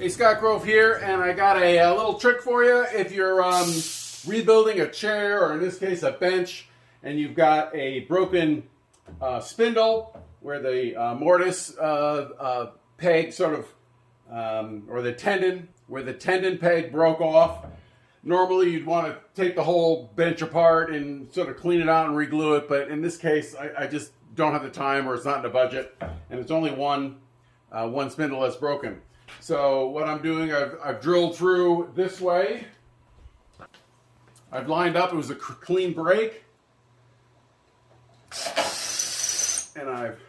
Hey, Scott Grove here, and I got a little trick for you. If you're rebuilding a chair, or in this case a bench, and you've got a broken spindle where the mortise peg sort of, or the tendon, where the tendon peg broke off, normally you'd want to take the whole bench apart and sort of clean it out and re-glue it, but in this case I just don't have the time, or it's not in the budget, and it's only one spindle that's broken. So what I'm doing, I've drilled through this way. I've lined up, it was a clean break. And I've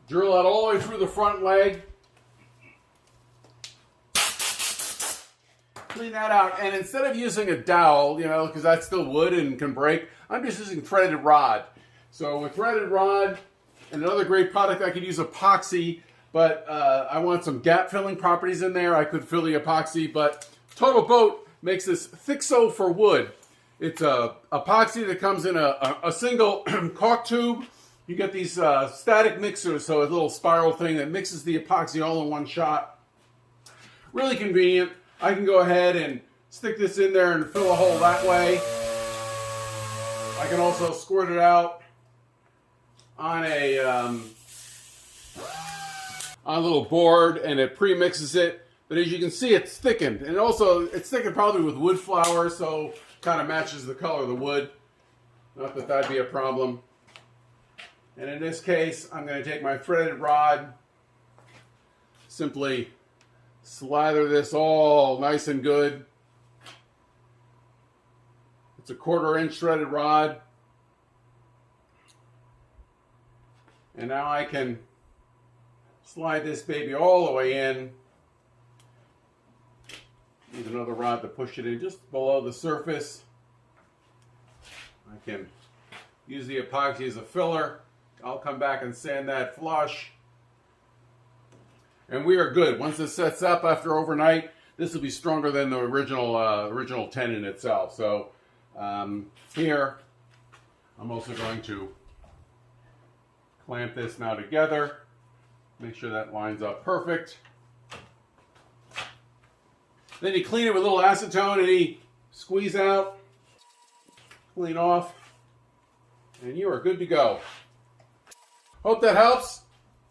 drilled out all the way through the front leg. Clean that out, and instead of using a dowel, because that's still wood and can break, I'm just using threaded rod. So with threaded rod, and another great product, I could use epoxy, but I want some gap filling properties in there. I could fill the epoxy, but Totalboat makes this Thixo for wood. It's a epoxy that comes in a single caulk tube. You get these static mixers, so a little spiral thing that mixes the epoxy all in one shot. Really convenient. I can go ahead and stick this in there and fill a hole that way. I can also squirt it out on a little board, and it pre-mixes it. But as you can see, it's thickened, and also it's thickened probably with wood flour, so kind of matches the color of the wood. Not that that'd be a problem. And in this case, I'm going to take my threaded rod, simply slather this all nice and good. It's a 1/4 inch threaded rod. And now I can slide this baby all the way in. Need another rod to push it in just below the surface. I can use the epoxy as a filler. I'll come back and sand that flush. And we are good. Once this sets up after overnight, this will be stronger than the original tendon itself. So here, I'm also going to clamp this now together. Make sure that lines up perfect. Then you clean it with a little acetone and you squeeze out, clean off, and you are good to go. Hope that helps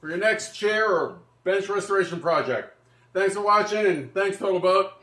for your next chair or bench restoration project. Thanks for watching, and thanks Totalboat.